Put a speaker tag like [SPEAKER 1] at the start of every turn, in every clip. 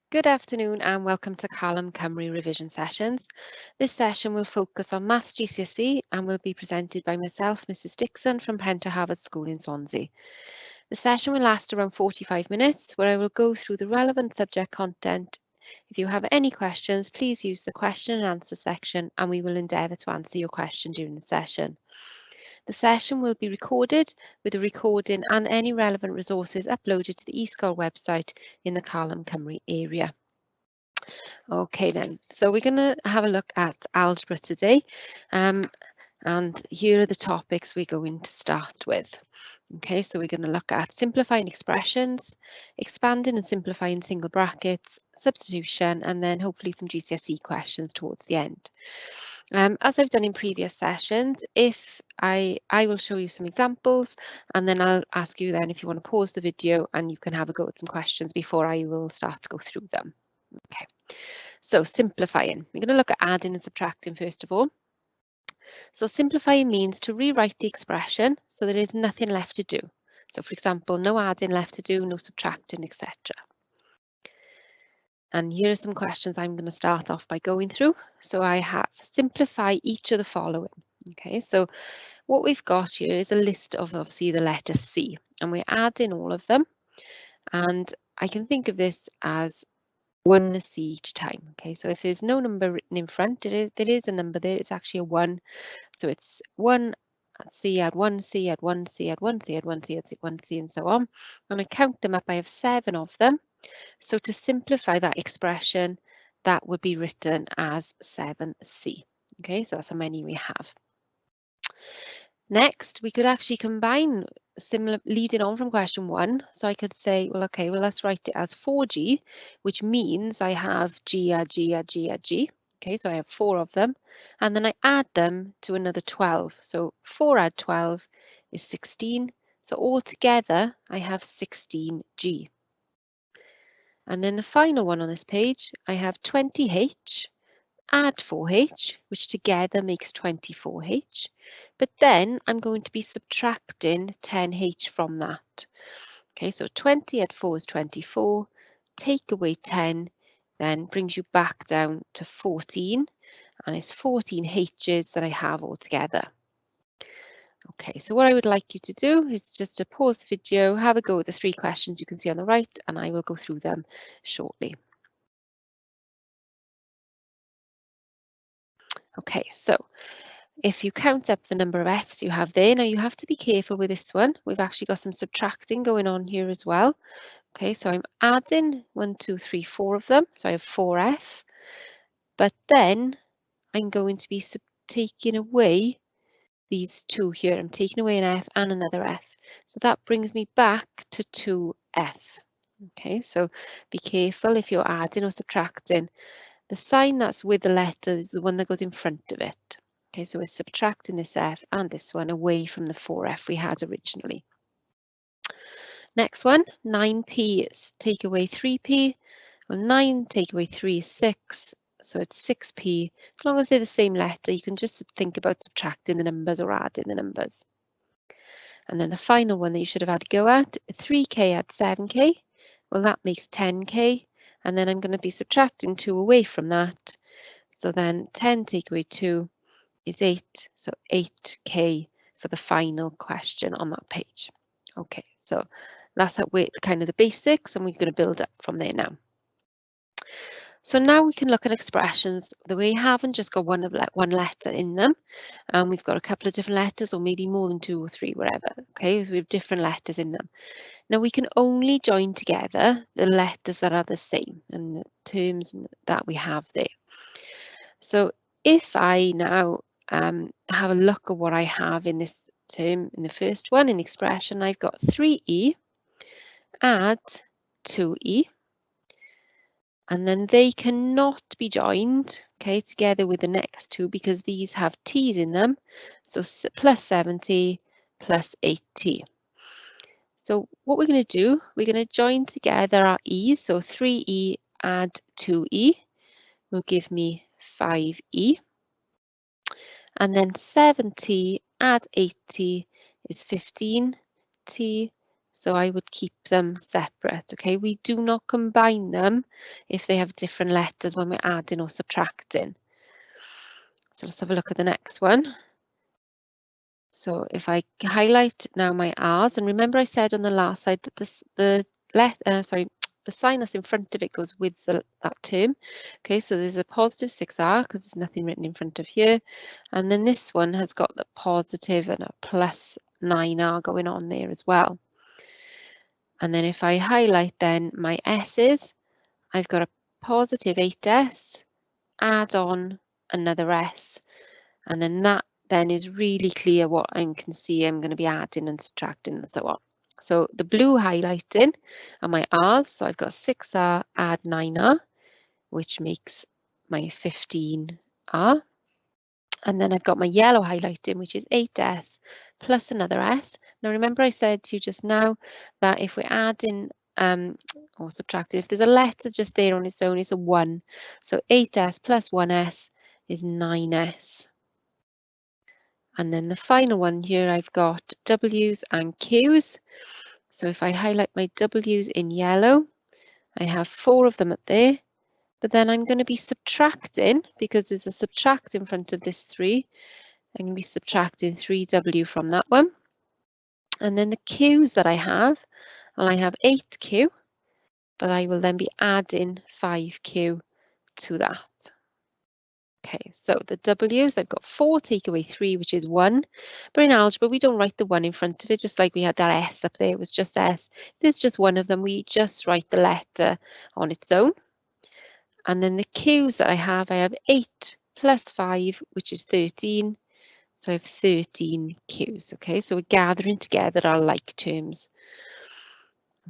[SPEAKER 1] Good afternoon and welcome to Callum Cymru revision sessions. This session will focus on Maths GCSE and will be presented by myself, Mrs Dixon from Pentre Harvard School in Swansea. The session will last around 45 minutes where I will go through the relevant subject content. If you have any questions, please use the question and answer section and we will endeavour to answer your question during the session. The session will be recorded with the recording and any relevant resources uploaded to the e-sgol website in the Callum Cymru area. Okay then, so we're going to have a look at algebra today. And here are the topics we're going to start with. Okay, so we're going to look at simplifying expressions, expanding and simplifying single brackets, substitution, and then hopefully some GCSE questions towards the end. As I've done in previous sessions, if I will show you some examples and then I'll ask you then if you want to pause the video and you can have a go at some questions before I will start to go through them. Okay, so simplifying. We're going to look at adding and subtracting first of all. So simplifying means to rewrite the expression so there is nothing left to do. So for example, no adding left to do, no subtracting, etc. And here are some questions I'm going to start off by going through. So I have simplify each of the following. Okay, so what we've got here is a list of obviously the letter C, and we're adding all of them. And I can think of this as 1C each time. Okay, so if there's no number written in front, there is a number there. It's actually a 1. So it's 1C, add 1C, add 1C, add 1C, add 1C, add 1C, and so on. And I count them up. I have 7 of them. So to simplify that expression, that would be written as 7C. Okay, so that's how many we have. Next, we could actually combine similar leading on from question 1. So I could say, well, okay, well, let's write it as 4G, which means I have G, add G, add G, add G. Okay, so I have 4 of them. And then I add them to another 12. So 4 add 12 is 16. So altogether, I have 16G. And then the final one on this page, I have 20H, add 4H, which together makes 24H. But then I'm going to be subtracting 10H from that. Okay, so 20 add 4 is 24, take away 10, then brings you back down to 14, and it's 14 H's that I have altogether. Okay, so what I would like you to do is just to pause the video, have a go at the 3 questions you can see on the right, and I will go through them shortly. Okay, so if you count up the number of F's you have there, now you have to be careful with this one. We've actually got some subtracting going on here as well. Okay, so I'm adding 1, 2, 3, 4 of them. So I have 4F, but then I'm going to be taking away these 2 here. I'm taking away an F and another F. So that brings me back to 2F. Okay, so be careful if you're adding or subtracting. The sign that's with the letter is the one that goes in front of it. Okay, so we're subtracting this F and this one away from the 4F we had originally. Next one, 9P is take away 3P. Well, 9 take away 3 is 6, so it's 6P. As long as they're the same letter, you can just think about subtracting the numbers or adding the numbers. And then the final one that you should have had to go at, 3K add 7K. Well, that makes 10K. And then I'm going to be subtracting 2 away from that. So then 10 take away 2 is 8. So 8K for the final question on that page. Okay, so that's kind of the basics, and we're going to build up from there now. So now we can look at expressions that we haven't just got one letter in them, and we've got a couple of different letters, or maybe more than 2 or 3, whatever. Okay, so we have different letters in them. Now we can only join together the letters that are the same and the terms that we have there. So if I now have a look at what I have in this term, in the first one, in the expression, I've got 3E, add 2E, and then they cannot be joined, okay, together with the next 2 because these have T's in them. So plus 70 plus 8T. So what we're going to do, we're going to join together our E's. So 3E add 2E will give me 5E. And then 7T add 8T is 15T. So I would keep them separate, okay? We do not combine them if they have different letters when we're adding or subtracting. So let's have a look at the next one. So if I highlight now my R's, and remember I said on the last slide that the sign that's in front of it goes with that term. Okay, so there's a positive 6R because there's nothing written in front of here. And then this one has got the positive and a plus 9R going on there as well. And then if I highlight then my S's, I've got a positive 8S, add on another S. And then that then is really clear what I can see I'm going to be adding and subtracting and so on. So the blue highlighting are my R's. So I've got 6R, add 9R, which makes my 15R. And then I've got my yellow highlighting, which is 8S plus another S. Now remember I said to you just now that if we're adding or subtracting, if there's a letter just there on its own, it's a 1. So 8S plus 1S is 9S. And then the final one here, I've got W's and Q's. So if I highlight my W's in yellow, I have 4 of them up there. But then I'm going to be subtracting, because there's a subtract in front of this 3. I'm going to be subtracting 3W from that one. And then the Q's that I have, well, I have 8Q, but I will then be adding 5Q to that. Okay, so the W's, I've got 4 take away 3, which is 1. But in algebra, we don't write the 1 in front of it, just like we had that S up there. It was just S. There's just one of them. We just write the letter on its own. And then the Q's that I have 8 plus 5, which is 13. So I have 13 Q's. Okay, so we're gathering together our like terms.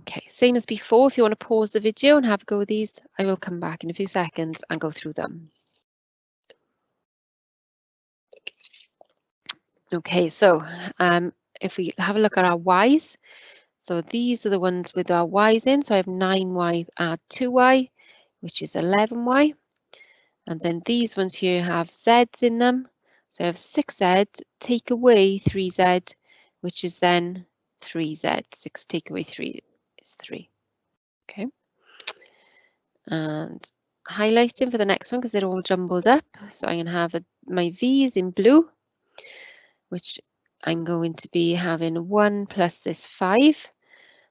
[SPEAKER 1] Okay, same as before. If you want to pause the video and have a go with these, I will come back in a few seconds and go through them. Okay, so if we have a look at our y's, so these are the ones with our y's in. So I have 9y add 2y, which is 11y. And then these ones here have z's in them. So I have 6z, take away 3z, which is then 3z. 6 take away 3 is 3. Okay. And highlighting for the next one because they're all jumbled up. So I'm going to have my v's in blue, which I'm going to be having 1 plus this 5,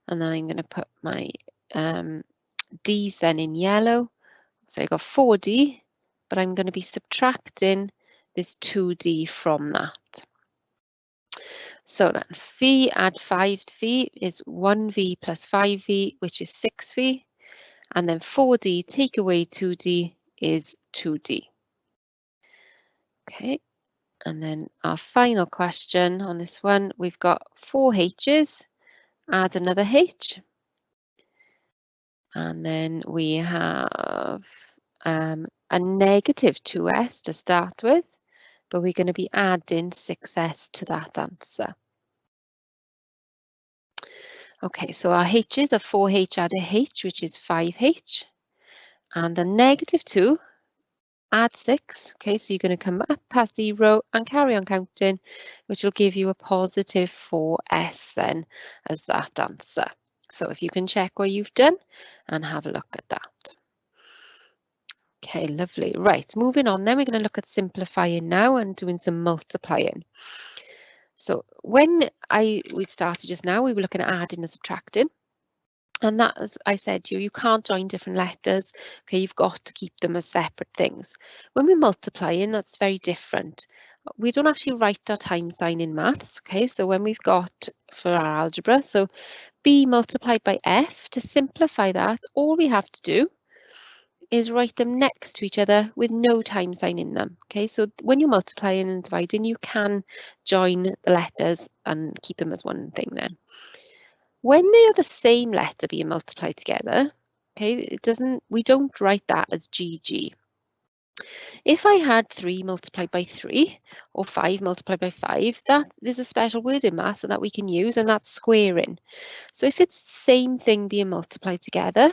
[SPEAKER 1] and then I'm going to put my D's then in yellow. So I got 4D, but I'm going to be subtracting this 2D from that. So then V add 5V is 1V plus 5V, which is 6V, and then 4D take away 2D is 2D. Okay. And then our final question on this one, we've got 4 H's, add another H. And then we have a negative 2S to start with, but we're going to be adding 6S to that answer. Okay, so our H's are 4H add a H, which is 5H. And a negative 2, add 6. Okay, so you're going to come up past 0 and carry on counting, which will give you a positive 4S then as that answer. So if you can check what you've done and have a look at that. Okay, lovely. Right, moving on then, we're going to look at simplifying now and doing some multiplying. So when we started just now, we were looking at adding and subtracting. And that, as I said to you, you can't join different letters. Okay, you've got to keep them as separate things. When we're multiplying, that's very different. We don't actually write our times sign in maths. Okay, so when we've got for our algebra, so B multiplied by F, to simplify that, all we have to do is write them next to each other with no time sign in them. Okay, so when you're multiplying and dividing, you can join the letters and keep them as one thing then. When they are the same letter being multiplied together, okay, we don't write that as GG. If I had 3 multiplied by 3 or 5 multiplied by 5, there's a special word in maths that we can use, and that's squaring. So if it's the same thing being multiplied together,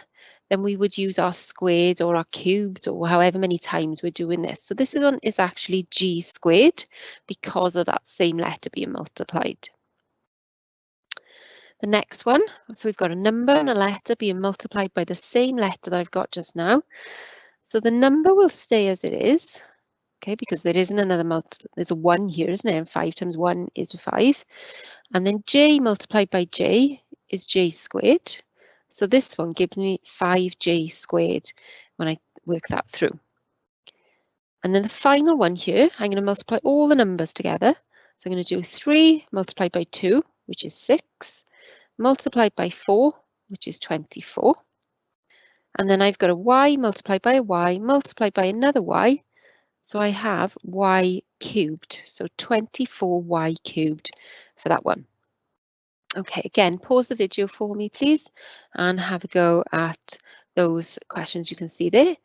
[SPEAKER 1] then we would use our squared or our cubed or however many times we're doing this. So this one is actually G squared because of that same letter being multiplied. The next one, so we've got a number and a letter being multiplied by the same letter that I've got just now. So the number will stay as it is, okay, because there isn't another there's a 1 here, isn't there? And 5 times 1 is 5. And then j multiplied by j is j squared. So this one gives me 5j squared when I work that through. And then the final one here, I'm going to multiply all the numbers together. So I'm going to do 3 multiplied by 2, which is 6, multiplied by 4, which is 24. And then I've got a y multiplied by a y multiplied by another y. So I have y cubed, so 24y cubed for that one. Okay, again, pause the video for me, please, and have a go at those questions you can see there.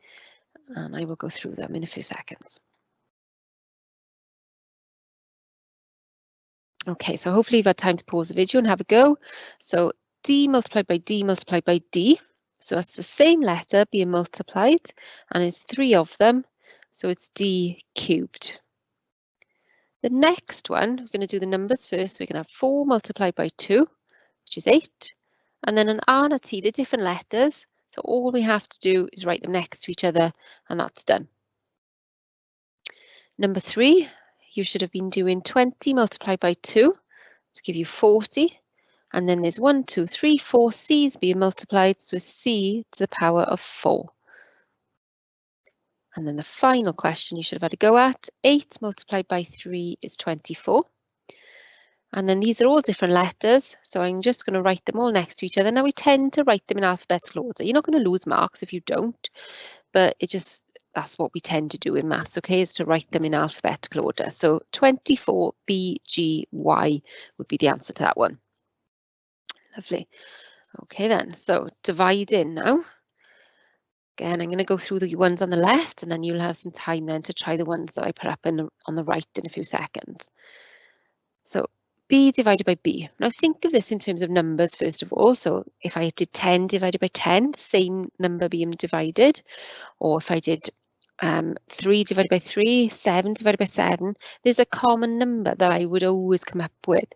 [SPEAKER 1] And I will go through them in a few seconds. Okay, so hopefully you've had time to pause the video and have a go. So d multiplied by d multiplied by d. So it's the same letter being multiplied, and it's 3 of them. So it's d cubed. The next one, we're going to do the numbers first. So we can have 4 multiplied by 2, which is 8. And then an R and a T, they're different letters. So all we have to do is write them next to each other, and that's done. Number 3, you should have been doing 20 multiplied by 2 to give you 40. And then there's 1, 2, 3, 4 C's being multiplied, so C to the power of 4. And then the final question you should have had a go at, 8 multiplied by 3 is 24. And then these are all different letters, so I'm just going to write them all next to each other. Now we tend to write them in alphabetical order. You're not going to lose marks if you don't, but that's what we tend to do in maths, okay, is to write them in alphabetical order. So 24 B, G, Y would be the answer to that one. Lovely. Okay then, so dividing now. Again, I'm going to go through the ones on the left, and then you'll have some time then to try the ones that I put up on the right in a few seconds. So b divided by b. Now think of this in terms of numbers first of all. So if I did 10 divided by 10, the same number being divided, or if I did 3 divided by 3, 7 divided by 7, there's a common number that I would always come up with.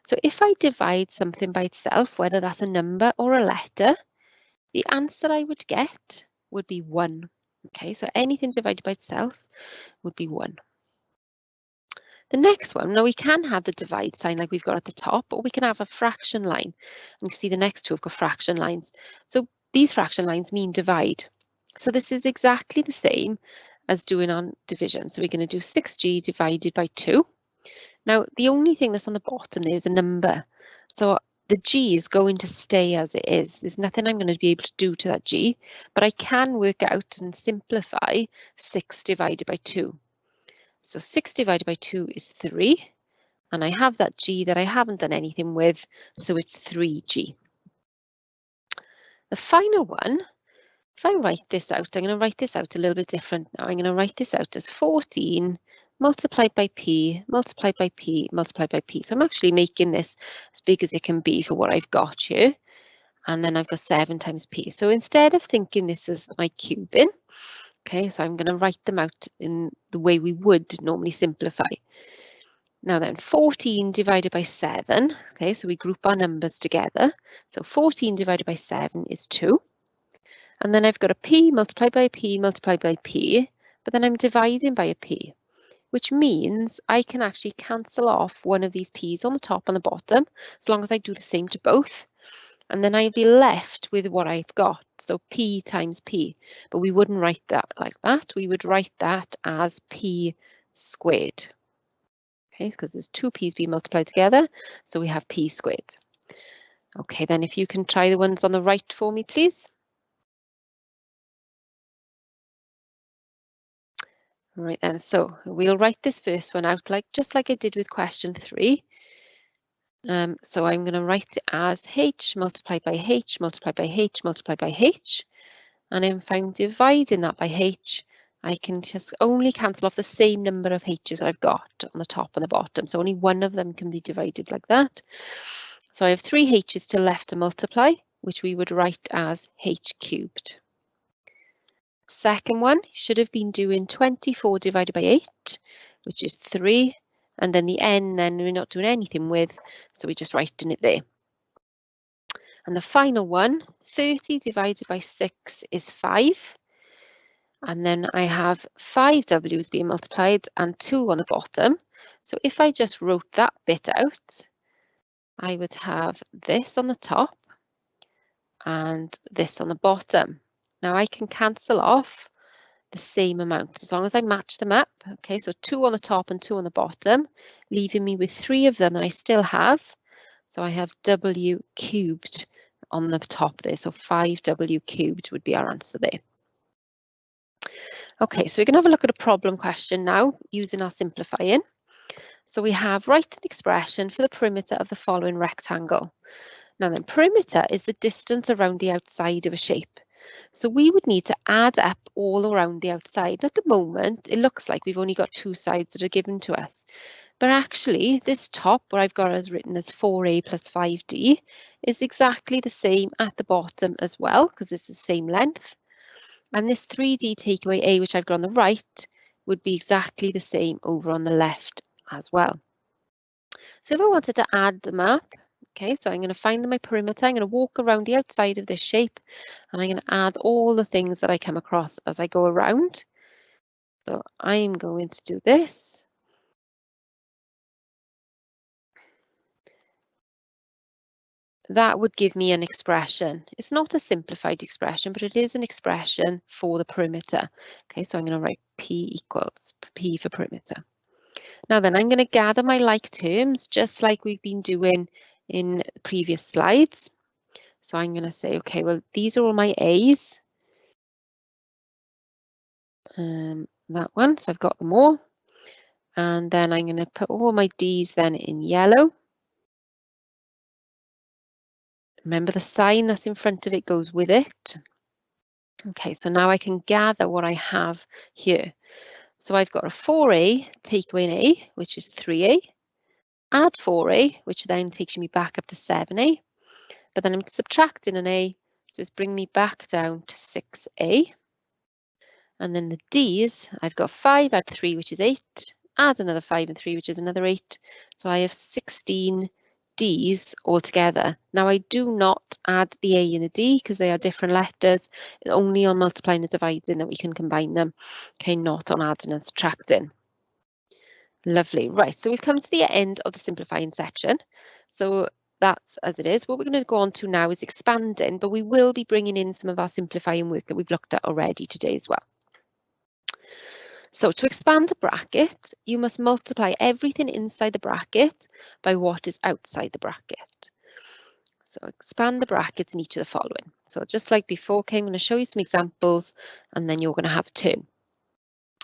[SPEAKER 1] So if I divide something by itself, whether that's a number or a letter, the answer I would get would be 1. Okay, so anything divided by itself would be 1. The next one, now we can have the divide sign like we've got at the top, or we can have a fraction line. And you can see the next two have got fraction lines. So these fraction lines mean divide. So this is exactly the same as doing on division. So we're going to do 6g divided by 2. Now, the only thing that's on the bottom there is a number. So the g is going to stay as it is. There's nothing I'm going to be able to do to that g, but I can work out and simplify 6 divided by 2. So 6 divided by 2 is 3, and I have that g that I haven't done anything with, so it's 3g. The final one, if I write this out, I'm going to write this out a little bit different now. I'm going to write this out as 14 multiplied by p, multiplied by p, multiplied by p. So I'm actually making this as big as it can be for what I've got here. And then I've got 7 times p. So instead of thinking this as my cubing, okay, so I'm going to write them out in the way we would normally simplify. Now then, 14 divided by 7, okay, so we group our numbers together. So 14 divided by 7 is 2. And then I've got a p multiplied by a p multiplied by p, but then I'm dividing by a p, which means I can actually cancel off one of these p's on the top and the bottom, as long as I do the same to both. And then I'd be left with what I've got, so p times p. But we wouldn't write that like that. We would write that as p squared. Okay, because there's 2 p's being multiplied together, so we have p squared. Okay, then if you can try the ones on the right for me, please. All right then, so we'll write this first one out just like I did with question 3. So I'm going to write it as h multiplied by h multiplied by h multiplied by h. And if I'm dividing that by h, I can just only cancel off the same number of h's that I've got on the top and the bottom. So only one of them can be divided like that. So I have 3 h's to the left to multiply, which we would write as h cubed. Second one should have been doing 24 divided by 8, which is 3. And then the n, then we're not doing anything with, so we're just writing it there. And the final one, 30 divided by 6 is 5. And then I have 5 W's being multiplied and 2 on the bottom. So if I just wrote that bit out, I would have this on the top and this on the bottom. Now I can cancel off the same amount as long as I match them up. Okay, so 2 on the top and 2 on the bottom, leaving me with 3 of them that I still have. So I have W cubed on the top there. So 5W cubed would be our answer there. Okay, so we're going to have a look at a problem question now using our simplifying. So we have write an expression for the perimeter of the following rectangle. Now then, perimeter is the distance around the outside of a shape. So we would need to add up all around the outside. At the moment, it looks like we've only got 2 sides that are given to us. But actually, this top, where I've got as written as 4A plus 5D, is exactly the same at the bottom as well, because it's the same length. And this 3D take away A, which I've got on the right, would be exactly the same over on the left as well. So if I wanted to add them up, okay, so I'm going to find my perimeter. I'm going to walk around the outside of this shape, and I'm going to add all the things that I come across as I go around. So I'm going to do this. That would give me an expression. It's not a simplified expression, but it is an expression for the perimeter. Okay, so I'm going to write P equals P for perimeter. Now then, I'm going to gather my like terms, just like we've been doing in the previous slides. So I'm going to say, okay, well, these are all my A's. That one, so I've got them all. And then I'm going to put all my D's then in yellow. Remember the sign that's in front of it goes with it. Okay, so now I can gather what I have here. So I've got a 4A, take away an A, which is 3A. Add 4A, which then takes me back up to 7A. But then I'm subtracting an A, so it's bringing me back down to 6A. And then the D's, I've got 5 add 3, which is 8. Add another 5 and 3, which is another 8. So I have 16 D's altogether. Now I do not add the A and the D because they are different letters. It's only on multiplying and dividing that we can combine them. Okay, not on adding and subtracting. Lovely. Right, so we've come to the end of the simplifying section. So that's as it is. What we're going to go on to now is expanding, but we will be bringing in some of our simplifying work that we've looked at already today as well. So to expand a bracket, you must multiply everything inside the bracket by what is outside the bracket. So expand the brackets in each of the following. So just like before, okay, I'm going to show you some examples and then you're going to have a turn.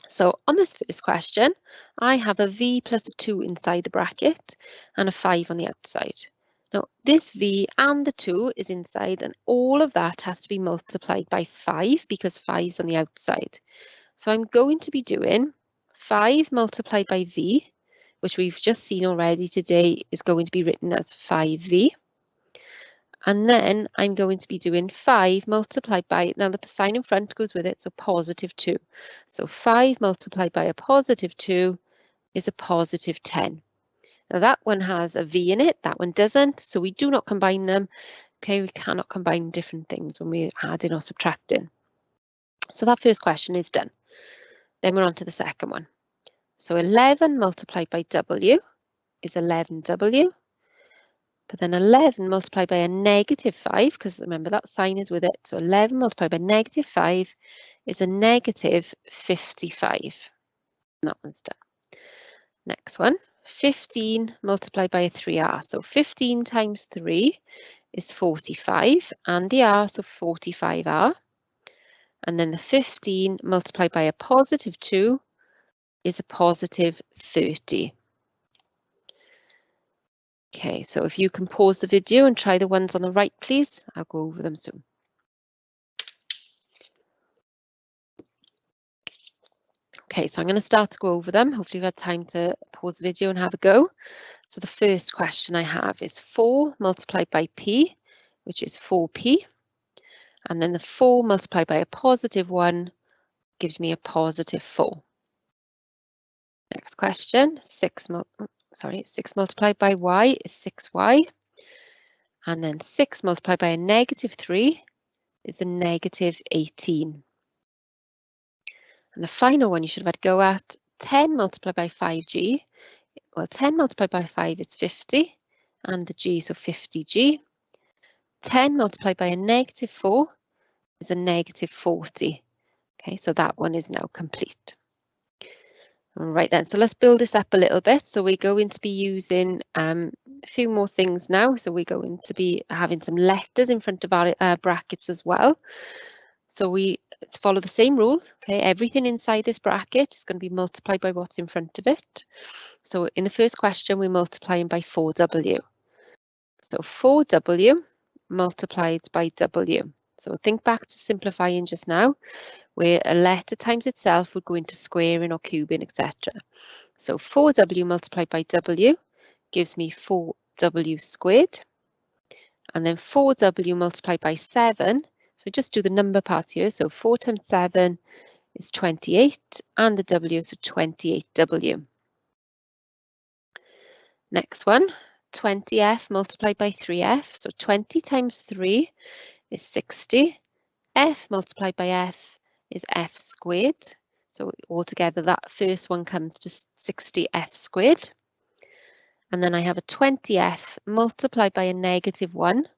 [SPEAKER 1] So on this first question, I have a V plus a 2 inside the bracket and a 5 on the outside. Now this V and the 2 is inside and all of that has to be multiplied by 5 because 5 is on the outside. So I'm going to be doing 5 multiplied by V, which we've just seen already today is going to be written as 5V. And then I'm going to be doing 5 multiplied by, now the sign in front goes with it, so positive 2. So 5 multiplied by a positive 2 is a positive 10. Now that one has a V in it, that one doesn't, so we do not combine them. Okay, we cannot combine different things when we're adding or subtracting. So that first question is done. Then we're on to the second one. So 11 multiplied by W is 11W. But then 11 multiplied by a negative 5, because remember that sign is with it. So 11 multiplied by negative 5 is a negative 55. And that one's done. Next one, 15 multiplied by a 3R. So 15 times 3 is 45, and the R, so 45R. And then the 15 multiplied by a positive 2 is a positive 30. Okay, so if you can pause the video and try the ones on the right, please. I'll go over them soon. Okay, so I'm going to start to go over them. Hopefully you've had time to pause the video and have a go. So the first question I have is 4 multiplied by P, which is 4P. And then the 4 multiplied by a positive 1 gives me a positive 4. Next question, 6 multiplied by Y is 6Y. And then 6 multiplied by a negative 3 is a negative 18. And the final one you should have had a go at, 10 multiplied by 5g. Well, 10 multiplied by 5 is 50, and the g, so 50g. 10 multiplied by a negative 4 is a negative 40. Okay, so that one is now complete. All right then, so let's build this up a little bit. So we're going to be using a few more things now. So we're going to be having some letters in front of our brackets as well. So we follow the same rules. Okay, everything inside this bracket is going to be multiplied by what's in front of it. So in the first question, we're multiplying by 4w. So 4w multiplied by w. So think back to simplifying just now, where a letter times itself would go into squaring or cubing, etc. So 4w multiplied by w gives me 4w squared. And then 4w multiplied by 7. So just do the number part here. So 4 times 7 is 28, and the w is 28w. Next one, 20f multiplied by 3f. So 20 times 3 is 60. F multiplied by f is f squared. So altogether that first one comes to 60f squared. And then I have a 20f multiplied by a negative 1,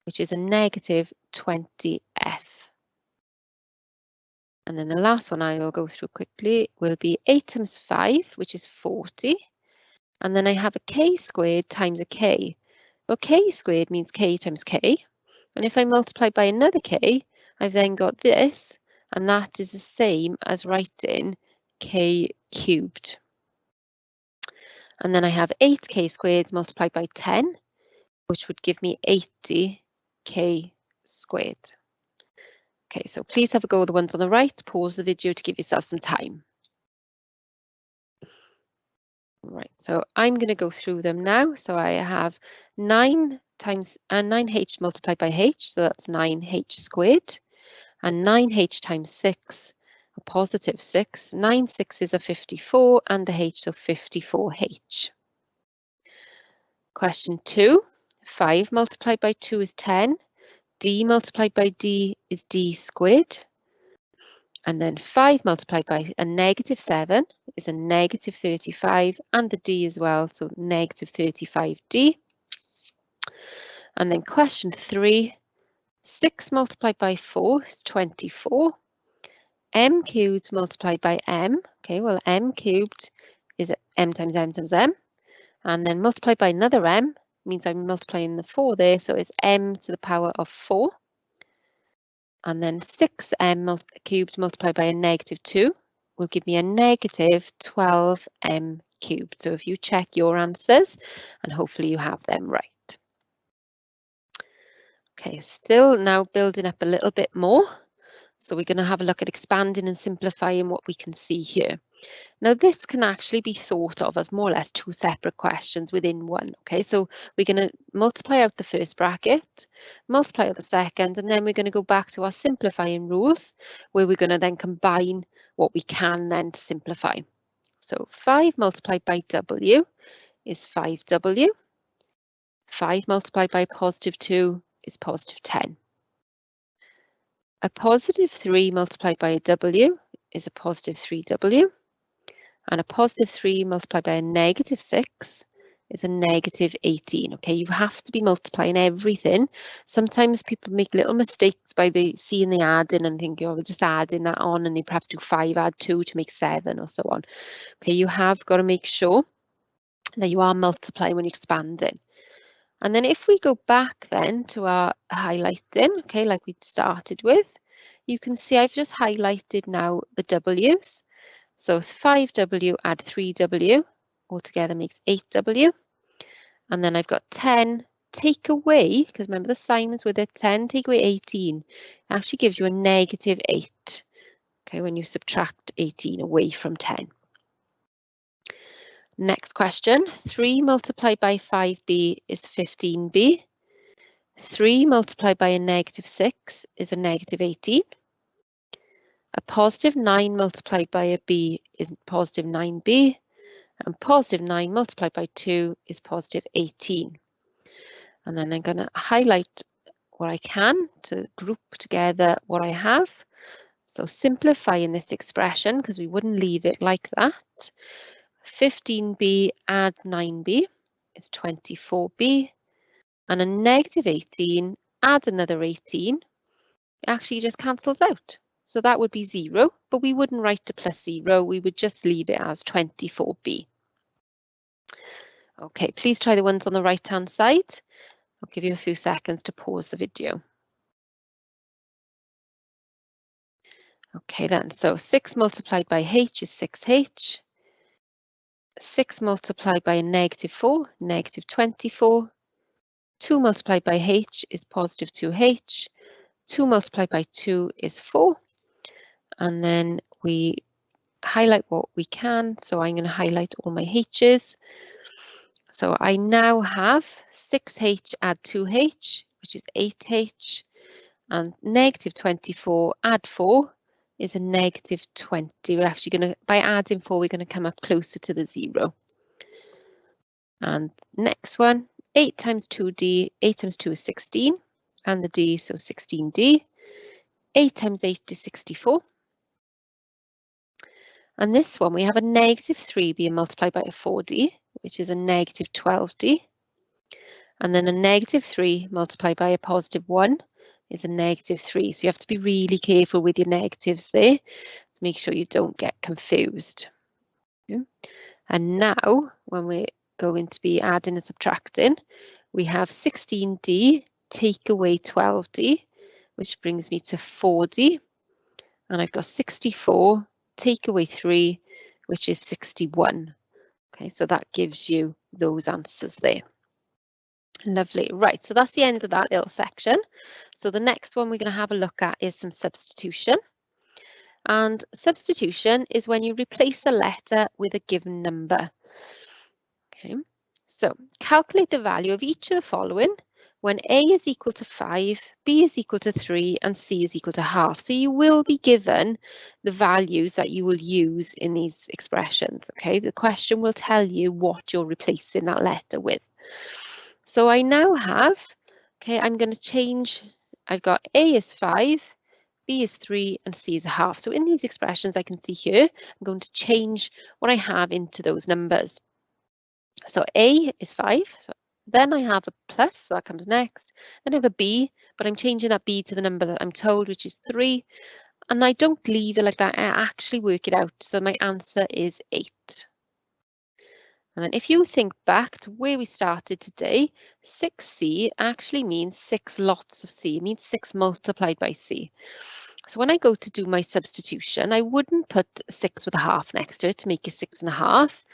[SPEAKER 1] which is a negative 20f. And then the last one I will go through quickly will be 8 times 5, which is 40. And then I have a k squared times a k. Well, k squared means k times k. And if I multiply by another k, I've then got this, and that is the same as writing k cubed. And then I have 8k squared multiplied by 10, which would give me 80k squared. Okay, so please have a go at the ones on the right. Pause the video to give yourself some time. Right, so I'm going to go through them now. So I have 9 times 9h multiplied by h, so that's 9h squared, and 9h times 6, a positive 6. 9 6s are 54, and the h, so 54h. Question 2, 5 multiplied by 2 is 10. D multiplied by d is d squared. And then 5 multiplied by a negative 7 is a negative 35, and the d as well, so negative 35d. And then question 3, 6 multiplied by 4 is 24. M cubed multiplied by m, okay, well m cubed is m times m times m. And then multiplied by another m means I'm multiplying the 4 there, so it's m to the power of 4. And then 6m cubed multiplied by a negative 2 will give me a negative 12m cubed. So if you check your answers, and hopefully you have them right. Okay, still now building up a little bit more. So we're going to have a look at expanding and simplifying what we can see here. Now this can actually be thought of as more or less 2 separate questions within one. Okay, so we're going to multiply out the first bracket, multiply out the second, and then we're going to go back to our simplifying rules, where we're going to then combine what we can then to simplify. So 5 multiplied by w is 5w. 5 multiplied by positive 2 is positive 10. A positive 3 multiplied by a w is a positive 3w. And a positive 3 multiplied by a negative 6 is a negative 18. Okay, you have to be multiplying everything. Sometimes people make little mistakes by seeing the adding and thinking, oh, we're just adding that on, and they perhaps do 5 add 2 to make 7 or so on. Okay, you have got to make sure that you are multiplying when you're expanding. And then if we go back then to our highlighting, okay, like we started with, you can see I've just highlighted now the W's. So 5w add 3w altogether makes 8w. And then I've got 10 take away, because remember the sign was with it, 10 take away 18 actually gives you a negative 8. Okay, when you subtract 18 away from 10. Next question, 3 multiplied by 5b is 15b. 3 multiplied by a negative 6 is a negative 18. A positive 9 multiplied by a b is positive 9b, and positive 9 multiplied by 2 is positive 18. And then I'm going to highlight what I can to group together what I have. So simplifying this expression, because we wouldn't leave it like that. 15b add 9b is 24b, and a negative 18 add another 18, it actually just cancels out. So that would be 0, but we wouldn't write a plus 0, we would just leave it as 24b. Okay, please try the ones on the right-hand side. I'll give you a few seconds to pause the video. Okay then, so 6 multiplied by h is 6h. 6 multiplied by a negative 4, negative 24. 2 multiplied by h is positive 2h. 2 multiplied by 2 is 4. And then we highlight what we can. So I'm going to highlight all my h's. So I now have 6h add 2h, which is 8h. And negative 24 add 4 is a negative 20. We're actually going to, by adding 4, we're going to come up closer to the 0. And next one, 8 times 2d, 8 times 2 is 16, and the d, so 16d. 8 times 8 is 64. And this one, we have a negative 3 being multiplied by a 4d, which is a negative 12d. And then a negative 3 multiplied by a positive 1 is a negative 3. So you have to be really careful with your negatives there to make sure you don't get confused. Yeah. And now, when we're going to be adding and subtracting, we have 16d take away 12d, which brings me to 4d. And I've got 64 take away 3, which is 61. Okay, so that gives you those answers there. Lovely. Right, so that's the end of that little section. So the next one we're going to have a look at is some substitution. And substitution is when you replace a letter with a given number. Okay, so calculate the value of each of the following when A is equal to 5, B is equal to 3, and C is equal to half. So you will be given the values that you will use in these expressions. Okay, the question will tell you what you're replacing that letter with. So I now have, okay, I'm going to change, I've got A is 5, B is 3, and C is a half. So in these expressions I can see here, I'm going to change what I have into those numbers. So A is 5, so then I have a plus, so that comes next. Then I have a B, but I'm changing that B to the number that I'm told, which is 3. And I don't leave it like that, I actually work it out. So my answer is 8. And then if you think back to where we started today, 6C actually means 6 lots of C. It means 6 multiplied by C. So when I go to do my substitution, I wouldn't put 6 with a half next to it to make it 6.5.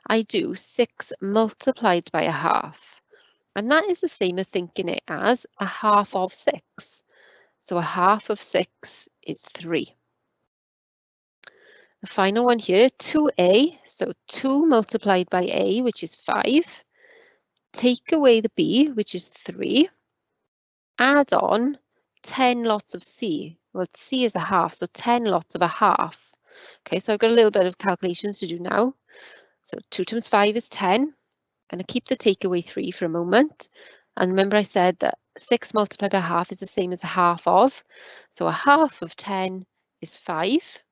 [SPEAKER 1] I do 6 multiplied by a half. And that is the same as thinking it as a half of 6. So a half of 6 is 3. The final one here, 2a, so 2 multiplied by a, which is 5. Take away the b, which is 3. Add on 10 lots of c. Well, c is a half, so 10 lots of a half. Okay, so I've got a little bit of calculations to do now. So 2 times 5 is 10. I'm going to keep the take away 3 for a moment. And remember I said that 6 multiplied by a half is the same as a half of. So a half of 10 is 5.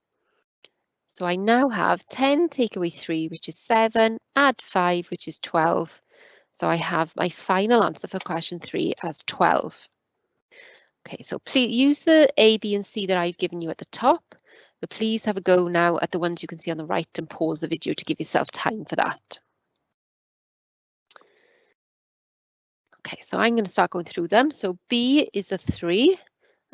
[SPEAKER 1] So I now have 10 take away 3, which is 7, add 5, which is 12. So I have my final answer for question 3 as 12. Okay, so please use the A, B, and C that I've given you at the top, but please have a go now at the ones you can see on the right and pause the video to give yourself time for that. Okay, so I'm going to start going through them. So B is a 3,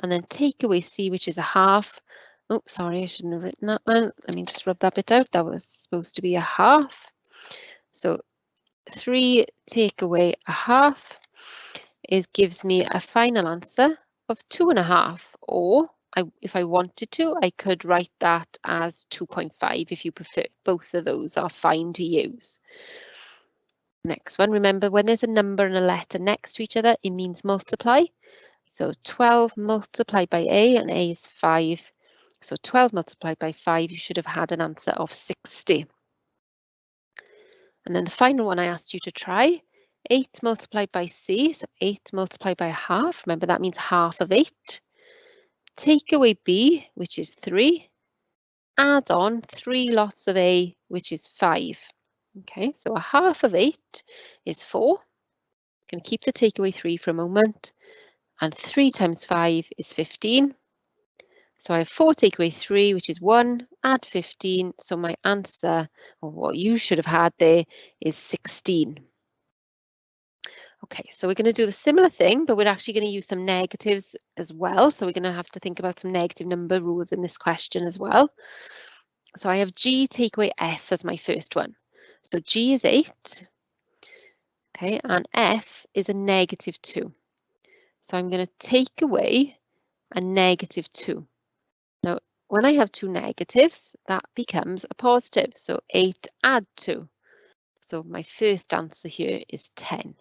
[SPEAKER 1] and then take away C, which is a half. Oh, sorry, I shouldn't have written that one. Let me just rub that bit out. That was supposed to be a half. So 3 take away a half gives me a final answer of 2.5. Or if I wanted to, I could write that as 2.5 if you prefer. Both of those are fine to use. Next one, remember when there's a number and a letter next to each other, it means multiply. So 12 multiplied by A, and A is 5. So 12 multiplied by 5, you should have had an answer of 60. And then the final one I asked you to try 8 multiplied by C, so 8 multiplied by half. Remember, that means half of 8. Take away B, which is 3. Add on 3 lots of A, which is 5. Okay, so a half of 8 is 4. Going to keep the takeaway 3 for a moment. And 3 times 5 is 15. So I have 4 take away 3, which is 1, add 15. So my answer, or what you should have had there, is 16. Okay, so we're going to do the similar thing, but we're actually going to use some negatives as well. So we're going to have to think about some negative number rules in this question as well. So I have G take away F as my first one. So G is 8, okay, and F is a negative 2. So I'm going to take away a negative 2. Now, when I have two negatives, that becomes a positive. So 8 add 2. So my first answer here is 10.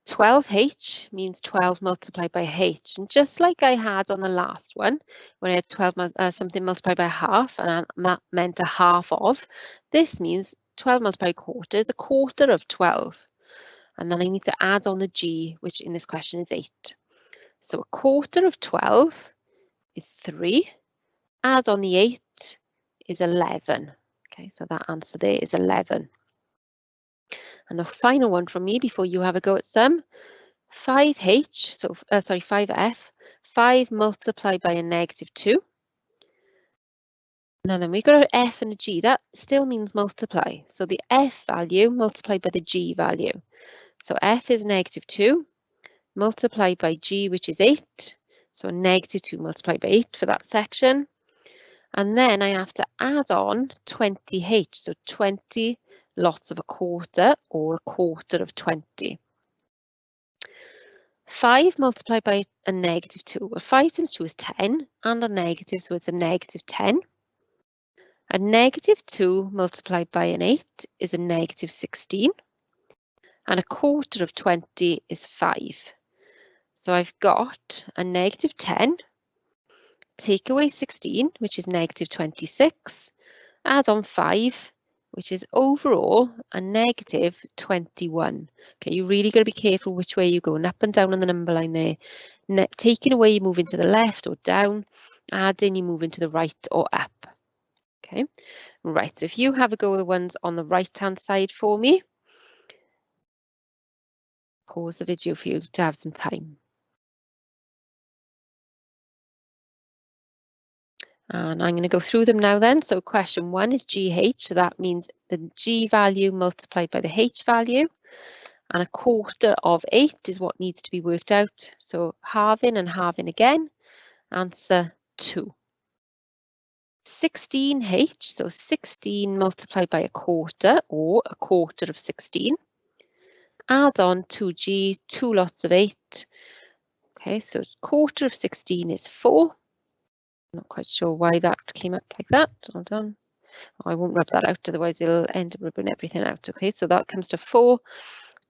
[SPEAKER 1] 12h means 12 multiplied by h. And just like I had on the last one, when I had 12 something multiplied by half, and that meant a half of, this means 12 multiplied by a quarter is a quarter of 12. And then I need to add on the g, which in this question is 8. So a quarter of 12 is 3. Add on the 8 is 11. Okay, so that answer there is 11. And the final one from me before you have a go at some, 5h, so 5f, 5 multiplied by a negative 2. Now then we've got our f and a g, that still means multiply. So the f value multiplied by the g value. So f is negative 2 multiplied by g, which is 8. So a negative 2 multiplied by 8 for that section. And then I have to add on 20h, so 20 lots of a quarter or a quarter of 20. 5 multiplied by a negative 2. Well, 5 times 2 is 10, and a negative, so it's a negative 10. A negative 2 multiplied by an 8 is a negative 16. And a quarter of 20 is 5. So I've got a negative 10, take away 16, which is negative 26, add on 5, which is overall a negative 21. Okay, you really got to be careful which way you're going, up and down on the number line there. Taking away, you move into the left or down. Adding, you move into the right or up. Okay, right, so if you have a go with the ones on the right-hand side for me, pause the video for you to have some time. And I'm going to go through them now then. So question 1 is GH, so that means the G value multiplied by the H value. And a quarter of 8 is what needs to be worked out. So halving and halving again, answer 2. 16h, so 16 multiplied by a quarter or a quarter of 16. Add on 2g, 2 lots of 8. Okay, so quarter of 16 is 4. Not quite sure why that came up like that. Hold on. Oh, I won't rub that out, otherwise it'll end up rubbing everything out. Okay, so that comes to 4.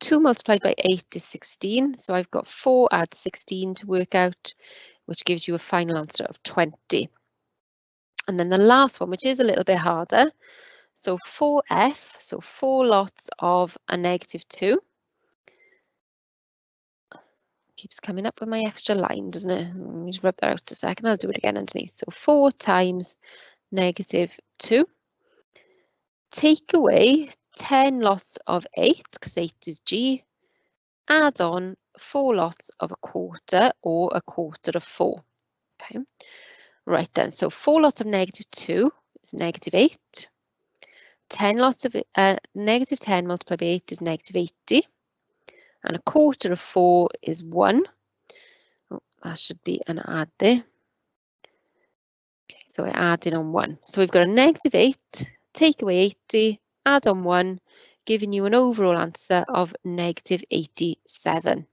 [SPEAKER 1] 2 multiplied by 8 is 16. So I've got 4 add 16 to work out, which gives you a final answer of 20. And then the last one, which is a little bit harder. So 4f, so 4 lots of a negative 2. Keeps coming up with my extra line, doesn't it? Let me just rub that out a second. I'll do it again underneath. So 4 times negative 2. Take away 10 lots of 8, because 8 is G. Add on 4 lots of a quarter or a quarter of 4. Okay. Right then, so 4 lots of negative 2 is negative 8. 10 lots of negative 10 multiplied by 8 is negative 80. And a quarter of 4 is 1. Oh, that should be an add there. Okay, so I added on 1. So we've got a negative 8, take away 80, add on 1, giving you an overall answer of negative 87.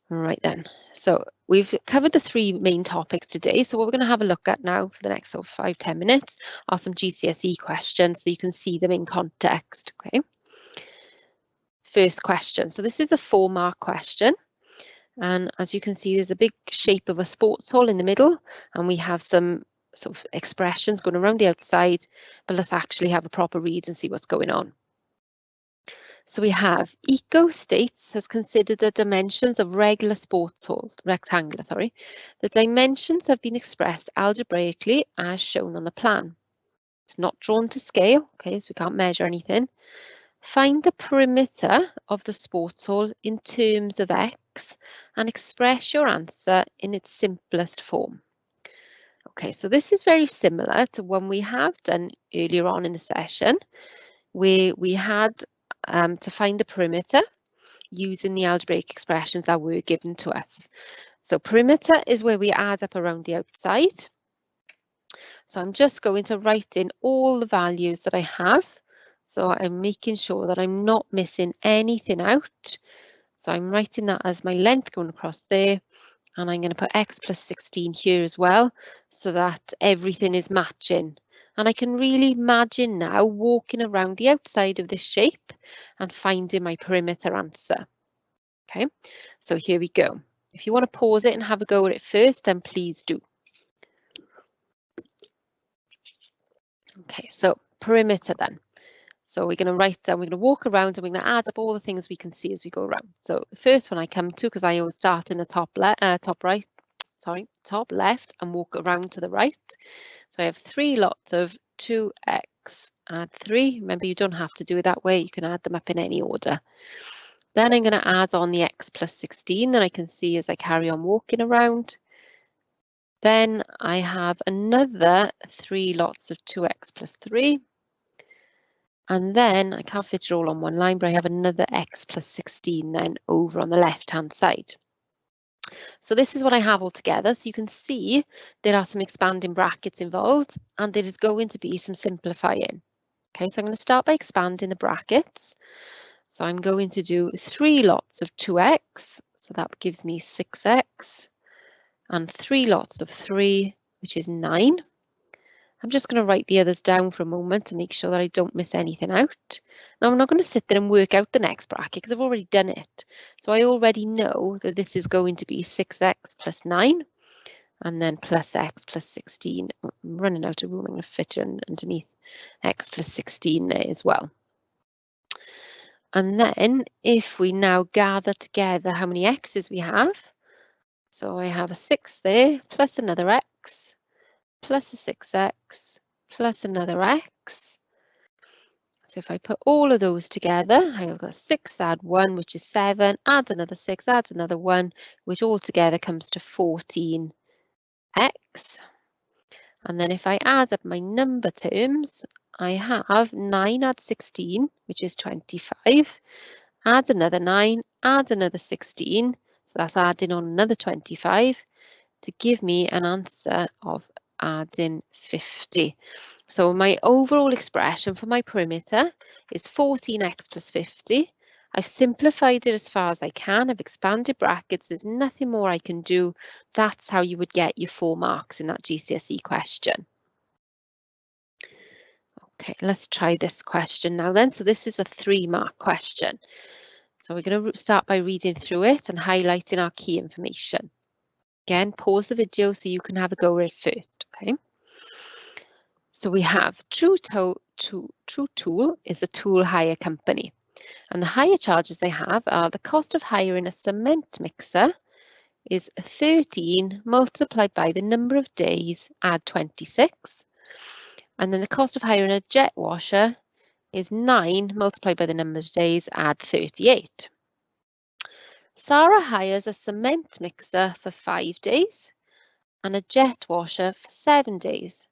[SPEAKER 1] All right then, so we've covered the 3 main topics today. So what we're going to have a look at now for the next sort of 5-10 minutes are some GCSE questions so you can see them in context. Okay. First question. So this is a 4-mark question. And as you can see, there's a big shape of a sports hall in the middle, and we have some sort of expressions going around the outside, but let's actually have a proper read and see what's going on. So we have eco states has considered the dimensions of regular sports halls, rectangular, sorry. The dimensions have been expressed algebraically as shown on the plan. It's not drawn to scale, okay, so we can't measure anything. Find the perimeter of the sports hall in terms of x and express your answer in its simplest form. Okay, so this is very similar to one we have done earlier on in the session, where we had to find the perimeter using the algebraic expressions that were given to us. So perimeter is where we add up around the outside. So I'm just going to write in all the values that I have. So I'm making sure that I'm not missing anything out. So I'm writing that as my length going across there. And I'm going to put x plus 16 here as well, so that everything is matching. And I can really imagine now walking around the outside of this shape and finding my perimeter answer. Okay, so here we go. If you want to pause it and have a go at it first, then please do. Okay, so perimeter then. So we're going to write down, we're going to walk around and we're going to add up all the things we can see as we go around. So the first one I come to, because I always start in the top left and walk around to the right. So I have 3 lots of 2x add 3. Remember, you don't have to do it that way. You can add them up in any order. Then I'm going to add on the x plus 16 that I can see as I carry on walking around. Then I have another 3 lots of 2x plus 3. And then I can't fit it all on one line, but I have another x plus 16 then over on the left-hand side. So this is what I have all together. So you can see there are some expanding brackets involved and there is going to be some simplifying. Okay, so I'm going to start by expanding the brackets. So I'm going to do 3 lots of 2x, so that gives me 6x, and 3 lots of 3, which is 9. I'm just going to write the others down for a moment to make sure that I don't miss anything out. Now I'm not going to sit there and work out the next bracket because I've already done it. So I already know that this is going to be 6x plus 9 and then plus x plus 16. I'm running out of room, I'm going to fit it underneath x plus 16 there as well. And then if we now gather together how many x's we have, so I have a 6 there plus another x plus a 6x plus another x. So if I put all of those together, I've got 6 add 1, which is 7, add another 6, add another 1, which all together comes to 14x. And then if I add up my number terms, I have 9 add 16, which is 25, add another 9, add another 16, so that's adding on another 25 to give me an answer of adding 50. So my overall expression for my perimeter is 14x plus 50. I've simplified it as far as I can. I've expanded brackets. There's nothing more I can do. That's how you would get your 4 marks in that GCSE question. Okay, let's try this question now then. So this is a 3-mark question. So we're going to start by reading through it and highlighting our key information. Again, pause the video so you can have a go at it first, okay? So we have True Tool is a tool hire company, and the hire charges they have are the cost of hiring a cement mixer is 13 multiplied by the number of days, add 26, and then the cost of hiring a jet washer is 9 multiplied by the number of days, add 38. Sarah hires a cement mixer for 5 days and a jet washer for 7 days.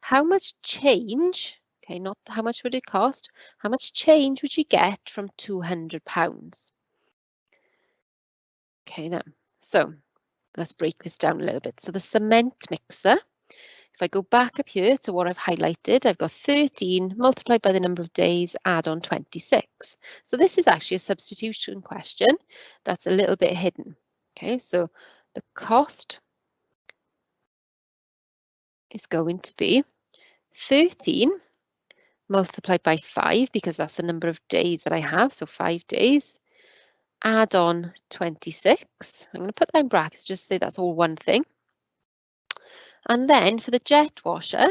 [SPEAKER 1] How much change, okay, not how much would it cost, how much change would you get from £200? Okay, then, so let's break this down a little bit. So the cement mixer, if I go back up here to what I've highlighted, I've got 13 multiplied by the number of days, add on 26. So this is actually a substitution question that's a little bit hidden. Okay, so the cost is going to be 13 multiplied by 5, because that's the number of days that I have, so 5 days, add on 26. I'm going to put that in brackets just to say that's all one thing. And then for the jet washer,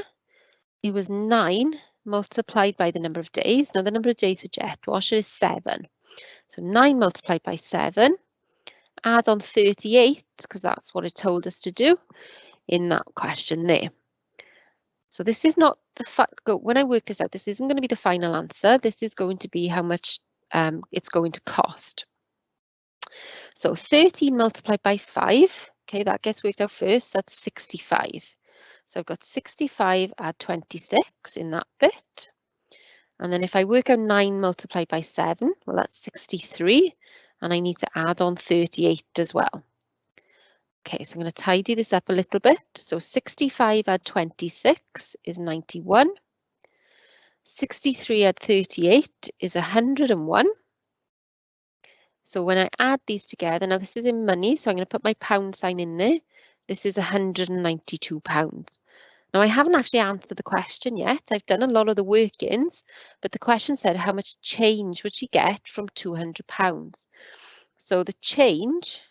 [SPEAKER 1] it was 9 multiplied by the number of days. Now the number of days for jet washer is 7. So 9 multiplied by 7, add on 38, because that's what it told us to do in that question there. So this is not the when I work this out, this isn't going to be the final answer. This is going to be how much it's going to cost. So 13 multiplied by 5, okay, that gets worked out first, that's 65. So I've got 65, add 26 in that bit. And then if I work out 9 multiplied by 7, well, that's 63. And I need to add on 38 as well. Okay, so I'm going to tidy this up a little bit. So 65 add 26 is 91. 63 add 38 is 101. So when I add these together, now this is in money, so I'm going to put my pound sign in there. This is £192. Now I haven't actually answered the question yet. I've done a lot of the workings, but the question said how much change would she get from £200? So the change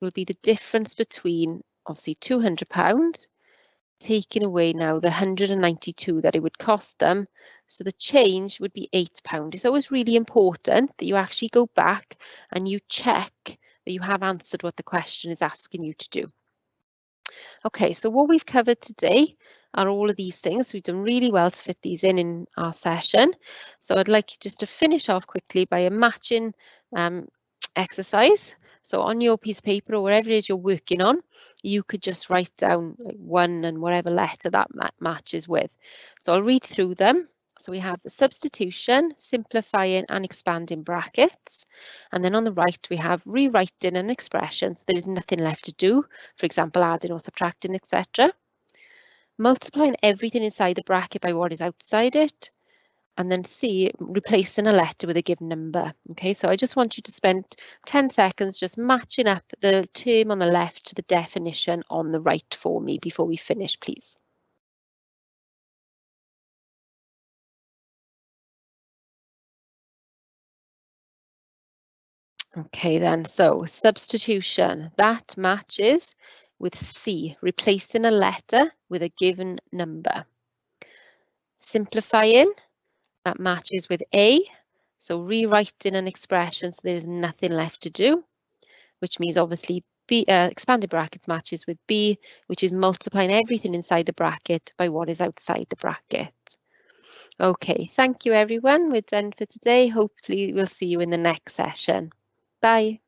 [SPEAKER 1] will be the difference between obviously £200 taking away now the 192 that it would cost them. So the change would be £8. It's always really important that you actually go back and you check that you have answered what the question is asking you to do. Okay, so what we've covered today are all of these things. We've done really well to fit these in our session. So I'd like you just to finish off quickly by a matching exercise. So on your piece of paper or wherever it is you're working on, you could just write down like 1 and whatever letter that matches with. So I'll read through them. So we have the substitution, simplifying and expanding brackets. And then on the right, we have rewriting an expression. So there is nothing left to do. For example, adding or subtracting, etc. Multiplying everything inside the bracket by what is outside it. And then C, replacing a letter with a given number. Okay, so I just want you to spend 10 seconds just matching up the term on the left to the definition on the right for me before we finish, please. Okay then, so substitution, that matches with C, replacing a letter with a given number. Simplifying, that matches with A, so rewriting an expression so there's nothing left to do, which means obviously B, expanded brackets matches with B, which is multiplying everything inside the bracket by what is outside the bracket. Okay, thank you everyone. We're done for today. Hopefully we'll see you in the next session. Bye.